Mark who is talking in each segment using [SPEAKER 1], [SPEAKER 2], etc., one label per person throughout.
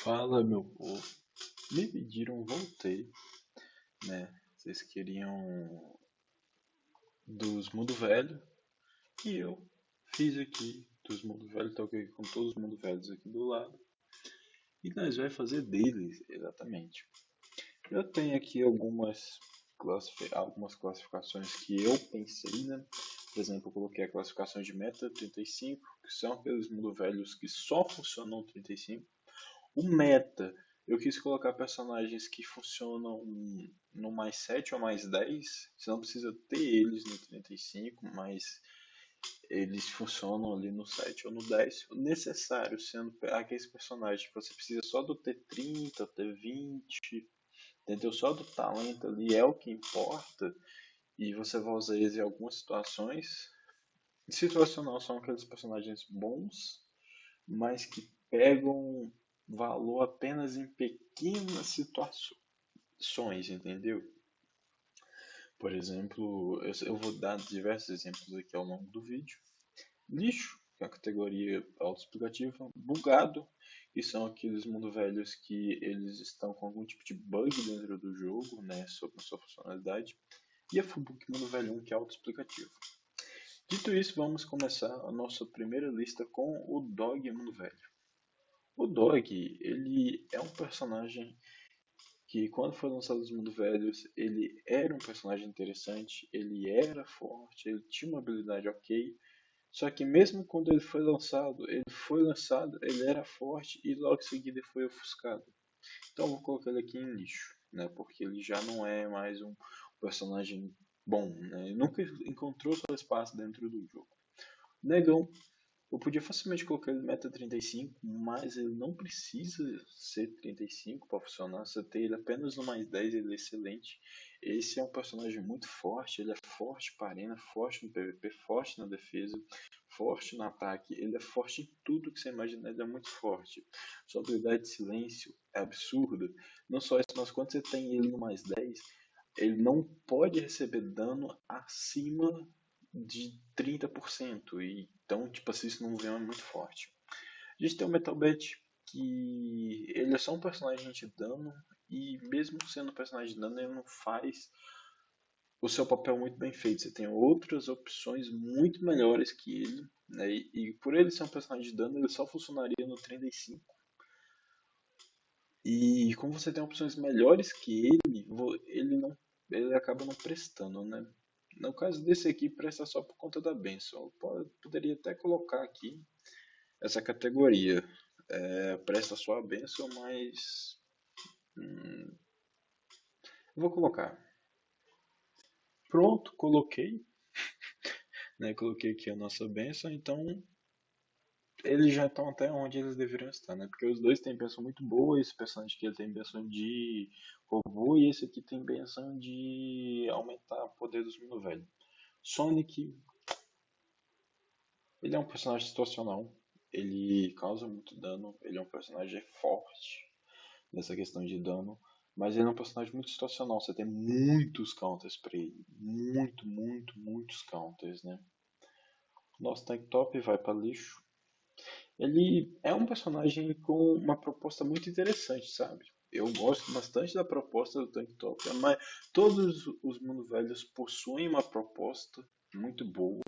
[SPEAKER 1] Fala, meu povo. Me pediram, voltei, né? Vocês queriam dos Mundo Velho e eu fiz aqui dos Mundo Velho, tô aqui com todos os Mundo Velhos aqui do lado e nós vai fazer deles, exatamente. Eu tenho aqui algumas classificações que eu pensei, né? Por exemplo, eu coloquei a classificação de Meta 35, que são aqueles Mundo Velhos que só funcionam no 35. O meta, eu quis colocar personagens que funcionam no mais 7 ou mais 10. Você não precisa ter eles no 35, mas eles funcionam ali no 7 ou no 10. O necessário sendo aqueles personagens que você precisa só do T30, T20, entendeu? Só do talento ali é o que importa. E você vai usar eles em algumas situações. Situacional são aqueles personagens bons, mas que pegam valor apenas em pequenas situações, entendeu? Por exemplo, eu vou dar diversos exemplos aqui ao longo do vídeo. Lixo, que é a categoria autoexplicativa. Bugado, que são aqueles mundo velhos que eles estão com algum tipo de bug dentro do jogo, né, sobre a sua funcionalidade. E a Fubuki Mundo Velho 1, que é autoexplicativo. Dito isso, vamos começar a nossa primeira lista com o Dog Mundo Velho. O Dog, ele é um personagem que quando foi lançado os Mundo Velhos, ele era um personagem interessante, ele era forte, ele tinha uma habilidade ok, só que mesmo quando ele foi lançado, ele era forte e logo em seguida ele foi ofuscado. Então eu vou colocar ele aqui em lixo, né, porque ele já não é mais um personagem bom, né, ele nunca encontrou seu espaço dentro do jogo. Negão, eu podia facilmente colocar ele meta 35, mas ele não precisa ser 35 para funcionar. Se eu ter ele apenas no mais 10, ele é excelente. Esse é um personagem muito forte, ele é forte para arena, forte no PVP, forte na defesa, forte no ataque. Ele é forte em tudo que você imagina, ele é muito forte. Sua habilidade de silêncio é absurda. Não só isso, mas quando você tem ele no mais 10, ele não pode receber dano acima de 30%. E, então, tipo assim, isso não vem muito forte. A gente tem o Metal Bat, que ele é só um personagem de dano, e mesmo sendo um personagem de dano, ele não faz o seu papel muito bem feito. Você tem outras opções muito melhores que ele, né? E por ele ser um personagem de dano, ele só funcionaria no 35. E como você tem opções melhores que ele acaba não prestando, né? No caso desse aqui, presta só por conta da benção. Eu poderia até colocar aqui essa categoria. Presta só a benção, mas eu vou colocar. Pronto, coloquei, né? Coloquei aqui a nossa benção, então eles já estão até onde eles deveriam estar, né? Porque os dois têm benção muito boa, esse personagem aqui tem benção de robô e esse aqui tem benção de aumentar o poder dos mundo velho. Sonic, ele é um personagem situacional, ele causa muito dano, ele é um personagem forte nessa questão de dano, mas ele é um personagem muito situacional, você tem muitos counters para ele, muitos counters, né? Nosso tank top vai para lixo. Ele é um personagem com uma proposta muito interessante, sabe? Eu gosto bastante da proposta do Tank Top, mas todos os Mundo Velhos possuem uma proposta muito boa.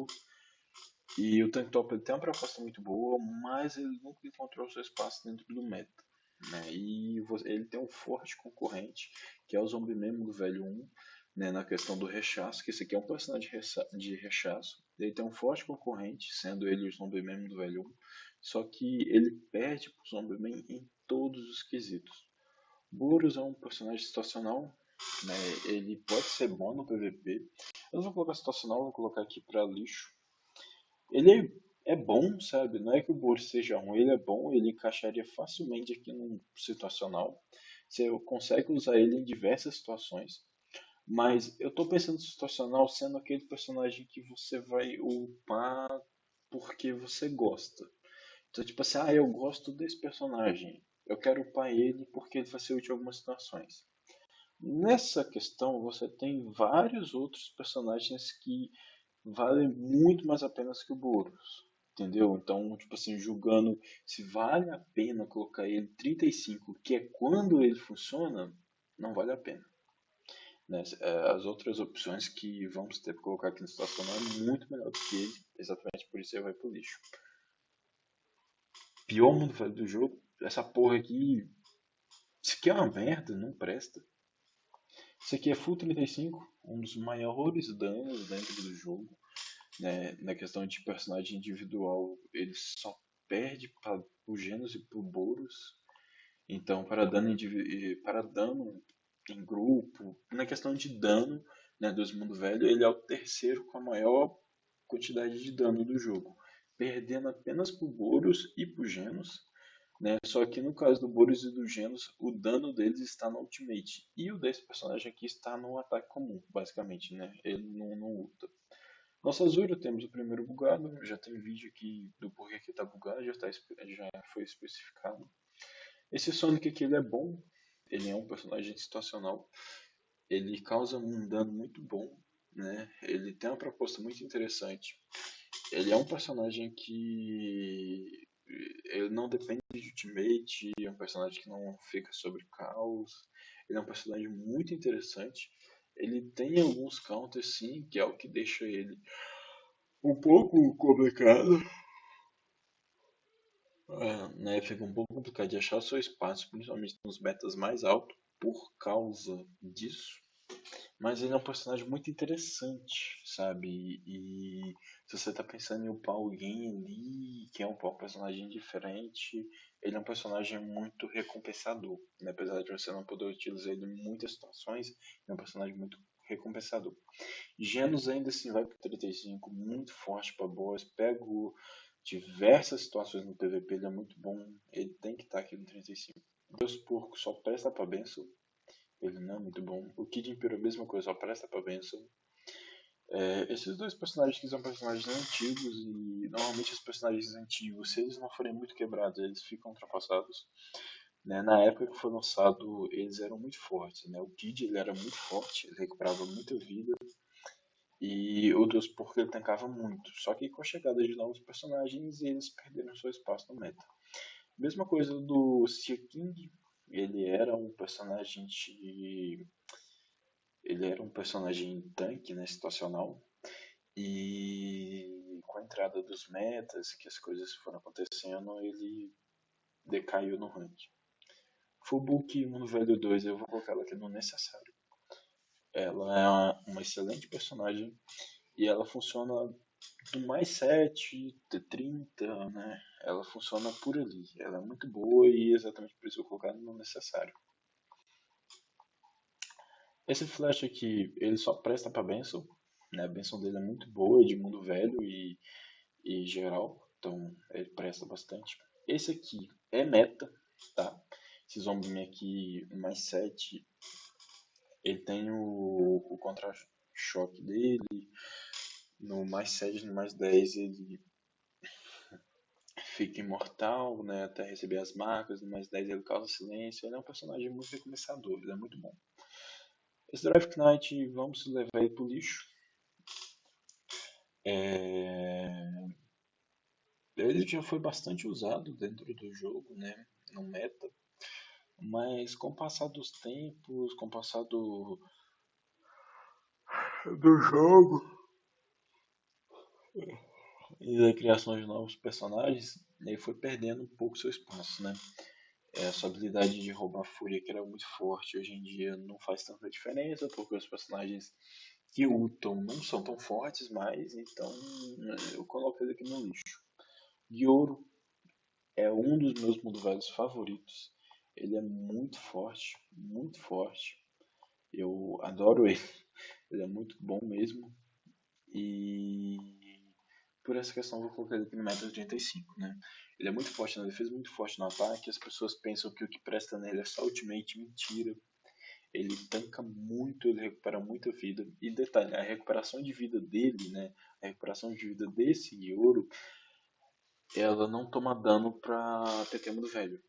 [SPEAKER 1] E o Tank Top ele tem uma proposta muito boa, mas ele nunca encontrou seu espaço dentro do meta. Né? E ele tem um forte concorrente, que é o Zombie do Velho 1, né? Na questão do rechaço, que esse aqui é um personagem de rechaço. Ele tem um forte concorrente, sendo ele o Zombie do Velho 1, só que ele perde pro Zombie em todos os quesitos. Boros é um personagem situacional, né? Ele pode ser bom no PVP. Eu não vou colocar situacional, vou colocar aqui para lixo. Ele é bom, sabe? Não é que o Boros seja ruim, ele é bom, ele encaixaria facilmente aqui no situacional. Você consegue usar ele em diversas situações. Mas eu tô pensando no situacional sendo aquele personagem que você vai upar porque você gosta. Então, tipo assim, eu gosto desse personagem. Eu quero upar ele porque ele vai ser útil em algumas situações. Nessa questão, você tem vários outros personagens que valem muito mais a pena que o Boros. entendeu? Então, tipo assim, julgando se vale a pena colocar ele 35, que é quando ele funciona, não vale a pena. Né? As outras opções que vamos ter para colocar aqui no situacional é muito melhor do que ele, exatamente por isso ele vai pro lixo. Pior mundo velho do jogo, essa porra aqui, isso aqui é uma merda, não presta. Isso aqui é Full 35, um dos maiores danos dentro do jogo, né? Na questão de personagem individual, ele só perde para o Genos e para o Boros. Então, para dano em grupo, na questão de dano, né, dos Mundo Velho, ele é o terceiro com a maior quantidade de dano do jogo, perdendo apenas para o Boros e para o Genos. Né? Só que no caso do Boros e do Genos, o dano deles está no Ultimate. E o desse personagem aqui está no ataque comum, basicamente. Né? Ele não luta. Nossa Azura, temos o primeiro bugado. Já tem vídeo aqui do porquê que está bugado, já foi especificado. Esse Sonic aqui ele é bom. Ele é um personagem situacional. Ele causa um dano muito bom. Né? Ele tem uma proposta muito interessante. Ele é um personagem que ele não depende de ultimate, é um personagem que não fica sobre caos. Ele é um personagem muito interessante. Ele tem alguns counters sim, que é o que deixa ele um pouco complicado. Né, fica um pouco complicado de achar o seu espaço, principalmente nos metas mais altos, por causa disso. Mas ele é um personagem muito interessante, sabe? E se você tá pensando em upar alguém ali, que é um personagem diferente, ele é um personagem muito recompensador. Né? Apesar de você não poder utilizar ele em muitas situações, ele é um personagem muito recompensador. Genos ainda assim vai pro 35, muito forte para boss. Pego diversas situações no PVP, ele é muito bom. Ele tem que estar aqui no 35. Deus Porco só presta pra benção. Ele não é muito bom. O Kid Impero, a mesma coisa, só presta pra benção. Esses dois personagens que são personagens antigos e normalmente os personagens antigos, se eles não forem muito quebrados, eles ficam ultrapassados. Né? Na época que foi lançado, eles eram muito fortes. Né? O Kid ele era muito forte, ele recuperava muita vida. E o Deus Porco ele tancava muito. Só que com a chegada de novos personagens, eles perderam seu espaço no meta. Mesma coisa do Seer King. Ele era um personagem de Ele era um personagem tanque, né, situacional, e com a entrada dos metas, que as coisas foram acontecendo, ele decaiu no rank. Fubuki Mundo Velho 2, eu vou colocar ela aqui no necessário. Ela é uma excelente personagem e ela funciona do mais 7, T30, né? Ela funciona por ali. Ela é muito boa e exatamente por isso eu vou colocar no necessário. Esse Flash aqui, ele só presta pra Benção, né? A Benção dele é muito boa, de mundo velho e geral, então ele presta bastante. Esse aqui é meta, tá? Esse zombie aqui, mais 7, ele tem o contra-choque dele, no mais 7, no mais 10 ele fica imortal, né, até receber as marcas, no mais 10 ele causa silêncio, ele é um personagem muito recompensador, ele é muito bom. Esse Drive Knight, vamos levar ele pro lixo. É... Ele já foi bastante usado dentro do jogo, né, no meta, mas com o passar dos tempos, com o passar do jogo e da criação de novos personagens, ele foi perdendo um pouco seu espaço, né? Sua habilidade de roubar fúria, que era muito forte, hoje em dia não faz tanta diferença, porque os personagens que lutam não são tão fortes mais, então eu coloco ele aqui no lixo. Gyoro é um dos meus mundo velhos favoritos. Ele é muito forte, muito forte. Eu adoro ele. Ele é muito bom mesmo. E por essa questão eu vou colocar ele aqui no meta 85, né? Ele é muito forte na defesa, muito forte no ataque. As pessoas pensam que o que presta nele é só ultimate, mentira. Ele tanca muito, ele recupera muita vida. E detalhe, a recuperação de vida dele, né? A recuperação de vida desse Yoro, ela não toma dano pra TT do velho.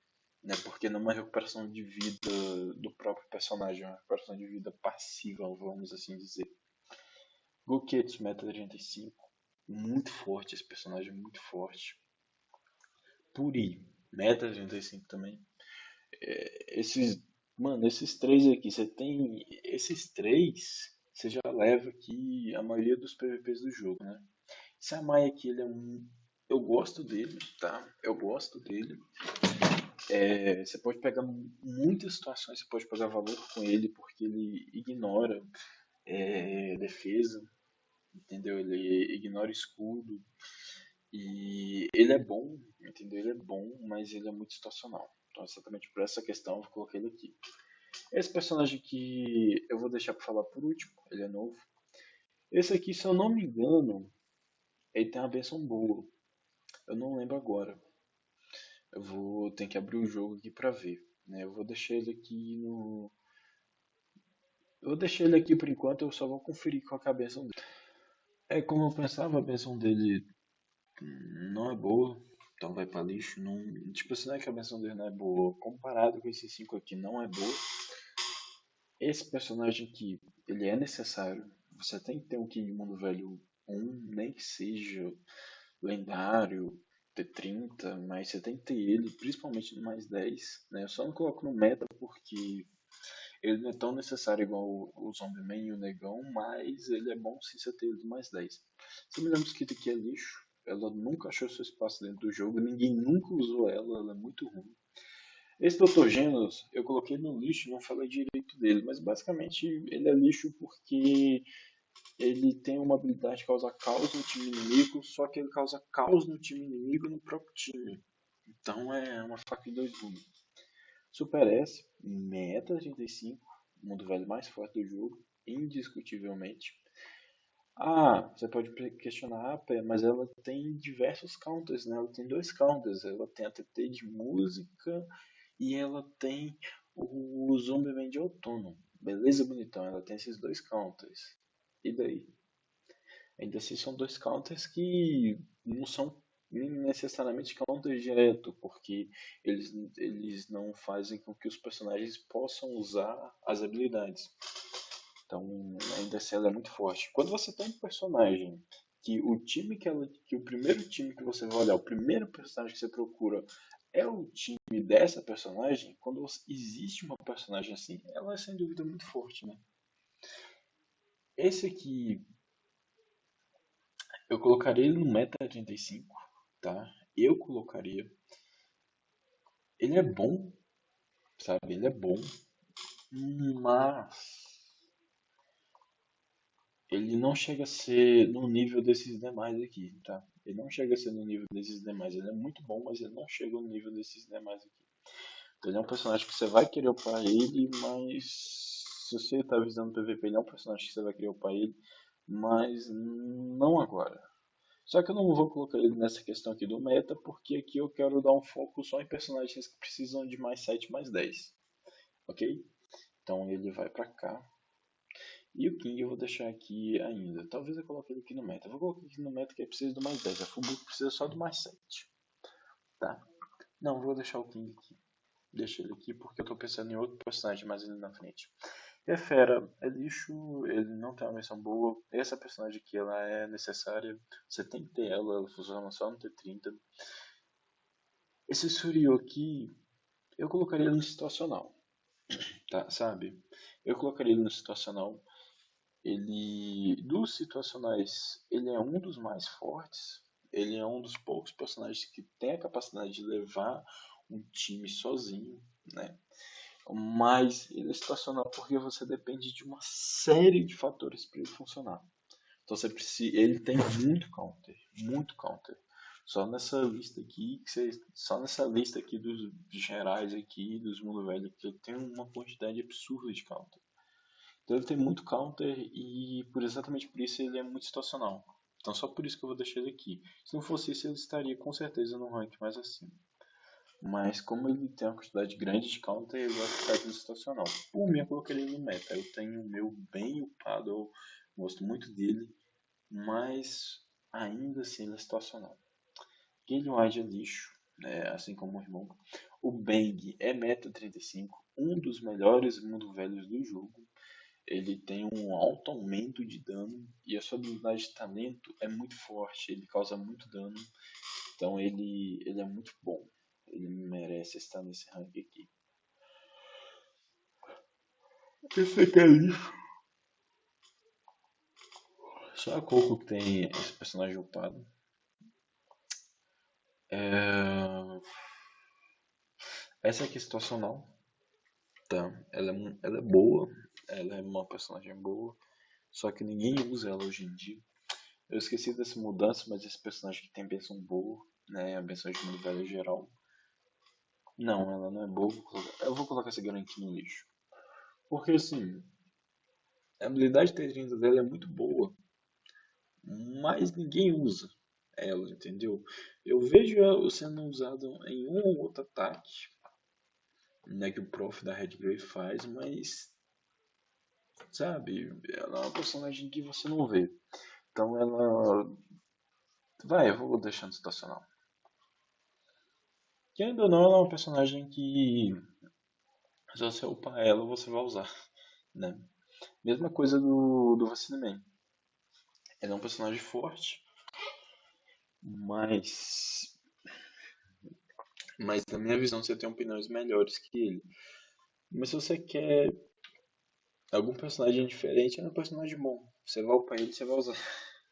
[SPEAKER 1] Né? Porque não é uma recuperação de vida do próprio personagem, é uma recuperação de vida passiva, vamos assim dizer. Goketsu Meta 35. Muito forte, esse personagem é muito forte. Puri, meta 35 também. Esses, mano, esses três aqui, você tem esses três, você já leva aqui a maioria dos PVPs do jogo, né? Esse Amai aqui, ele é um, eu gosto dele, tá? Eu gosto dele. Você pode pegar muitas situações, você pode pegar valor com ele, porque ele ignora defesa, entendeu? Ele ignora escudo. E ele é bom, entendeu? Ele é bom, mas ele é muito situacional. Então, exatamente por essa questão, eu coloquei ele aqui. Esse personagem que eu vou deixar para falar por último, ele é novo. Esse aqui, se eu não me engano, ele tem uma versão boa. Eu não lembro agora. Eu vou ter que abrir o jogo aqui para ver. Né? Eu vou deixar ele aqui no. Eu vou deixar ele aqui por enquanto, eu só vou conferir qual é a benção dele. É como eu pensava, a benção dele não é boa, então vai pra lixo. Não, tipo, se não é que a benção dele não é boa, comparado com esses 5 aqui, não é boa. Esse personagem aqui, ele é necessário. Você tem que ter um King Mundo Velho 1, nem que seja lendário, T30, mas você tem que ter ele, principalmente no mais 10. Né? Eu só não coloco no meta porque ele não é tão necessário igual o Zombie-Man e o Negão, mas ele é bom sim você ter ele no mais 10. Se me lembro que aqui é lixo, ela nunca achou seu espaço dentro do jogo, ninguém nunca usou ela, ela é muito ruim. Esse Dr. Genos, eu coloquei no lixo, não falei direito dele, mas basicamente ele é lixo porque ele tem uma habilidade de causar caos no time inimigo, só que ele causa caos no time inimigo e no próprio time. Então é uma faca de dois gumes. Super S, meta 35, mundo velho mais forte do jogo, indiscutivelmente. Ah, você pode questionar, mas ela tem diversos counters, né? Ela tem dois counters. Ela tem a TT de música e ela tem o Zombieman de outono. Beleza, bonitão? Ela tem esses dois counters. E daí? Ainda assim são dois counters que não são necessariamente counters direto, porque eles não fazem com que os personagens possam usar as habilidades. Então, ainda assim ela é muito forte. Quando você tem um personagem que o time que o primeiro time que você vai olhar, o primeiro personagem que você procura é o time dessa personagem, quando existe uma personagem assim, ela é sem dúvida muito forte, né? Esse aqui, eu colocaria ele no meta 35, tá? Eu colocaria. Ele é bom, sabe? Ele é bom, mas ele não chega a ser no nível desses demais aqui, tá? Ele não chega a ser no nível desses demais. Ele é muito bom, mas ele não chega no nível desses demais aqui. Então ele é um personagem que você vai querer upar ele, mas se você tá visando PVP, ele é um personagem que você vai querer upar ele, mas não agora. Só que eu não vou colocar ele nessa questão aqui do meta, porque aqui eu quero dar um foco só em personagens que precisam de mais 7, mais 10. Ok? Então ele vai pra cá. E o King eu vou deixar aqui ainda. Talvez eu coloque ele aqui no meta. Eu vou colocar aqui no meta que é preciso do mais 10. A Fubuki precisa só do mais 7. Tá? Não, vou deixar o King aqui. Deixa ele aqui porque eu tô pensando em outro personagem mais ali na frente. É fera, é lixo, ele não tem uma versão boa. Essa personagem aqui ela é necessária. Você tem que ter ela, ela funciona só no T30. Esse Suryo aqui, eu colocaria ele no situacional. Tá? Sabe? Eu colocaria ele no situacional. Ele, dos situacionais, ele é um dos mais fortes. Ele é um dos poucos personagens que tem a capacidade de levar um time sozinho, né? Mas ele é situacional porque você depende de uma série de fatores para ele funcionar. Então você precisa, ele tem muito counter, muito counter. Só nessa lista aqui, só nessa lista aqui dos gerais aqui, dos mundo velho, que ele tem uma quantidade absurda de counter. Então ele tem muito counter e exatamente por isso ele é muito situacional. Então só por isso que eu vou deixar ele aqui. Se não fosse isso, ele estaria com certeza no rank mais acima. Mas como ele tem uma quantidade grande de counter, ele vai ficar aqui no situacional. Por mim, eu colocaria ele no meta. Eu tenho o meu bem upado, eu gosto muito dele, mas ainda assim ele é situacional. Galewide é lixo, né, assim como o irmão. O Bang é meta 35, um dos melhores mundo velhos do jogo. Ele tem um alto aumento de dano e a sua habilidade de talento é muito forte, ele causa muito dano, então ele é muito bom. Ele merece estar nesse rank aqui. Esse aqui é lixo. Só a Coco que tem esse personagem upado. Essa aqui é situacional, tá? Ela é boa, ela é uma personagem boa, só que ninguém usa ela hoje em dia. Eu esqueci dessa mudança, mas esse personagem que tem benção boa, né? A benção de mundo velho geral. Não, ela não é boa. Eu vou colocar essa garantia no lixo. Porque assim, a habilidade T30 dela é muito boa, mas ninguém usa ela, entendeu? Eu vejo ela sendo usada em um ou outro ataque, né, que o prof da Red Grey faz, mas, sabe, ela é uma personagem que você não vê. Então ela. Vai, eu vou deixando situacional. Que ainda não, ela é uma personagem que, se você upar ela, você vai usar, né? Mesma coisa do Vacineman. Ele é um personagem forte, mas na minha visão você tem opiniões melhores que ele. Mas se você quer algum personagem diferente, é um personagem bom. Você vai upar ele, você vai usar,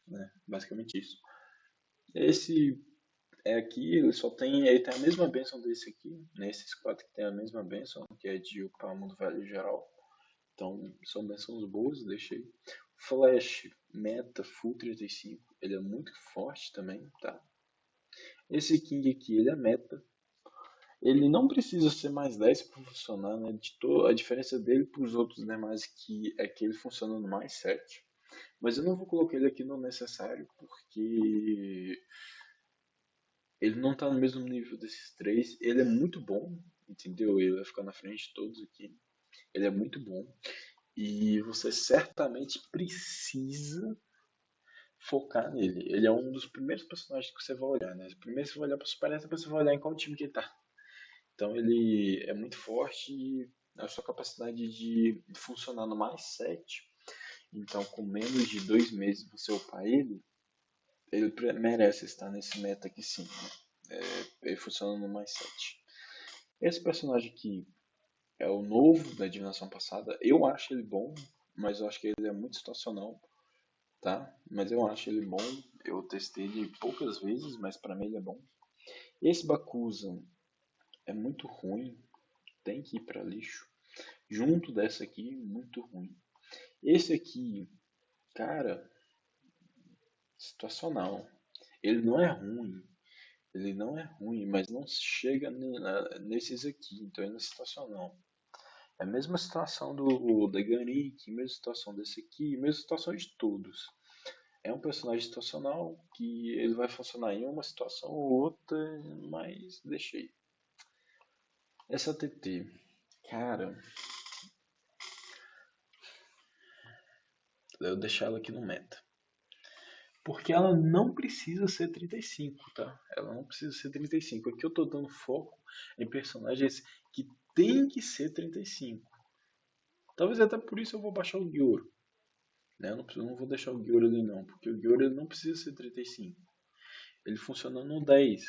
[SPEAKER 1] né? Basicamente isso. Esse é aqui, ele tem a mesma benção desse aqui, né? Esses quatro que tem a mesma benção, que é de upar mundo velho geral. Então, são benções boas, deixei. Flash, meta, full 35, ele é muito forte também, tá? Esse King aqui, ele é meta. Ele não precisa ser mais 10 para funcionar, né? A diferença dele para os outros demais é que ele funciona no mais 7. Mas eu não vou colocar ele aqui no necessário, porque ele não está no mesmo nível desses três. Ele é muito bom, entendeu? Ele vai ficar na frente de todos aqui. Ele é muito bom. E você certamente precisa focar nele. Ele é um dos primeiros personagens que você vai olhar, né? Primeiro você vai olhar para o Super, depois você vai olhar em qual time que ele tá. Então ele é muito forte e a sua capacidade de funcionar no mais 7. Então com menos de 2 meses você upar ele merece estar nesse meta aqui sim. Né? Ele funciona no mais 7. Esse personagem aqui é o novo da divinação passada. Eu acho ele bom, mas eu acho que ele é muito situacional, tá? Mas eu acho ele bom. Eu testei ele poucas vezes, mas pra mim ele é bom. Esse Bakuza é muito ruim, tem que ir pra lixo. Junto dessa aqui, muito ruim. Esse aqui, cara, situacional. Ele não é ruim, mas não chega nesses aqui, então ele é situacional. É a mesma situação do Deganik, mesma situação desse aqui, mesma situação de todos. É um personagem situacional que ele vai funcionar em uma situação ou outra, mas deixei. Essa TT, cara, eu deixar ela aqui no meta. Porque ela não precisa ser 35, tá? Ela não precisa ser 35. Aqui eu tô dando foco em personagens que tem que ser 35. Talvez até por isso eu vou baixar o Gyoro. Né? Eu não vou deixar o Gyoro ali não, porque o Gyoro ele não precisa ser 35. Ele funciona no 10,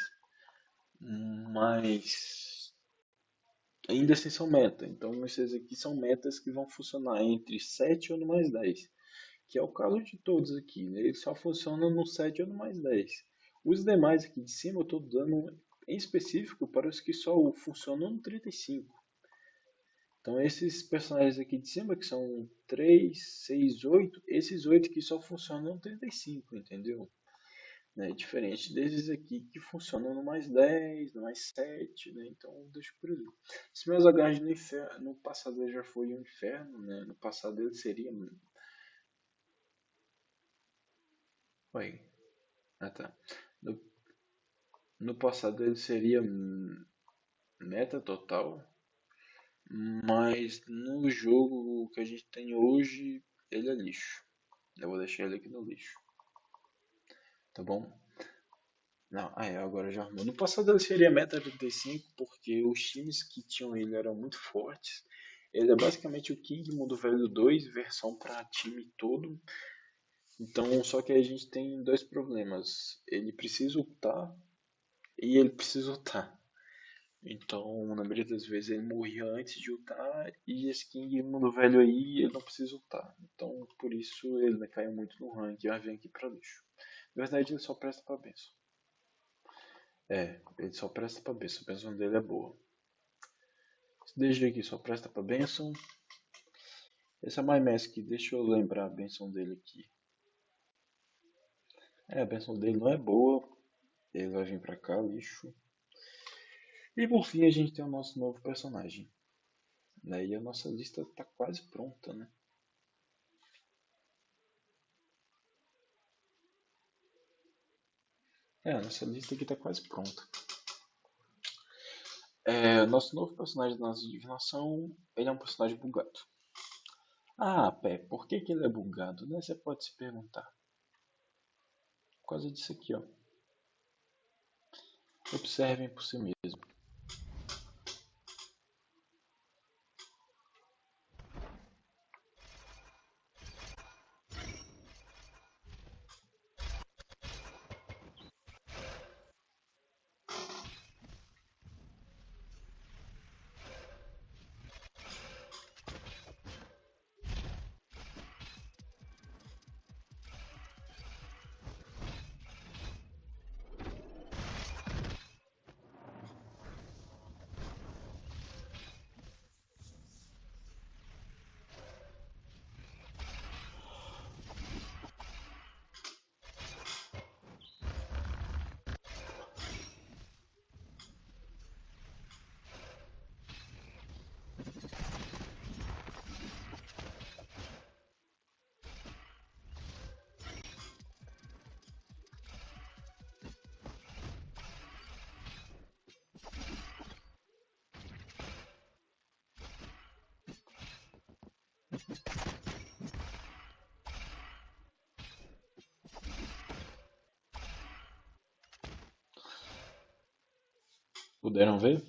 [SPEAKER 1] mas ainda assim são meta. Então esses aqui são metas que vão funcionar entre 7 ou no mais 10. Que é o caso de todos aqui, né? Ele só funciona no 7 ou no mais 10. Os demais aqui de cima eu estou dando em específico para os que só funcionam no 35. Então esses personagens aqui de cima, que são 3, 6, 8, esses 8 aqui só funcionam no 35, entendeu? Né? Diferente desses aqui que funcionam no mais 10, no mais 7, né? Então deixa por ali. Se meus Hs no, no passado ele já foi um inferno, né? No passado ele seria. Oi. Ah tá. No, no passado ele seria meta total, mas no jogo que a gente tem hoje ele é lixo. Eu vou deixar ele aqui no lixo, tá bom? Não, agora já arrumou. No passado ele seria meta 35 porque os times que tinham ele eram muito fortes Ele é basicamente o King Mundo Velho 2, versão para time todo. Então, só que a gente tem dois problemas. Ele precisa ultar e ele precisa ultar. Então, na maioria das vezes ele morria antes de ultar e esse King Mundo Velho aí ele não precisa ultar. Então, por isso ele caiu muito no ranking e vai vir aqui pra lixo. Na verdade, ele só presta pra benção. É, ele só presta pra benção. A benção dele é boa. Desde aqui só presta pra benção. Esse é MyMask, deixa eu lembrar a benção dele aqui. É, a benção dele não é boa. Ele vai vir pra cá, lixo. E por fim a gente tem o nosso novo personagem. Daí a nossa lista tá quase pronta, né? É, a nossa lista aqui tá quase pronta. É, nosso novo personagem da nossa divinação, ele é um personagem bugado. Ah, Pé, por que ele é bugado, né? Você pode se perguntar. Por causa disso aqui, ó. Observem por si mesmo. Puderam ver?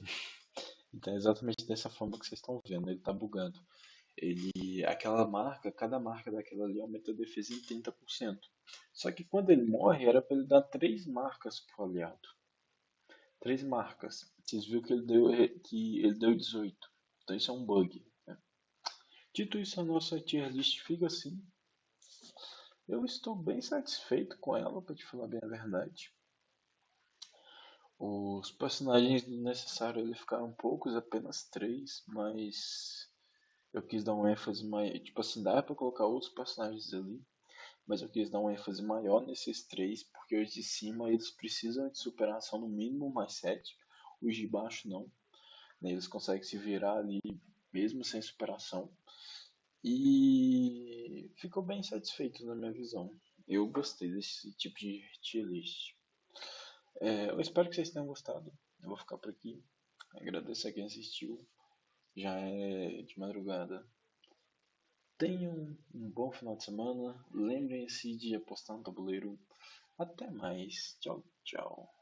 [SPEAKER 1] Então é exatamente dessa forma que vocês estão vendo. Ele tá bugado. Aquela marca, cada marca daquela ali aumenta a defesa em 30%. Só que quando ele morre, era para ele dar 3 marcas pro aliado. 3 marcas. Vocês viram que ele deu 18. Então isso é um bug, né? Dito isso, a nossa tier list fica assim. Eu estou bem satisfeito com ela, para te falar bem a verdade. Os personagens necessários ele ficaram poucos, apenas 3, mas eu quis dar um ênfase maior. Tipo assim, dá pra colocar outros personagens ali, mas eu quis dar um ênfase maior nesses 3, porque os de cima eles precisam de superação no mínimo mais 7, os de baixo não. Né? Eles conseguem se virar ali mesmo sem superação. E ficou bem satisfeito na minha visão. Eu gostei desse tipo de tier list. Eu espero que vocês tenham gostado. Eu vou ficar por aqui. Agradeço a quem assistiu. Já é de madrugada. Tenham um bom final de semana. Lembrem-se de apostar no tabuleiro. Até mais. Tchau, tchau.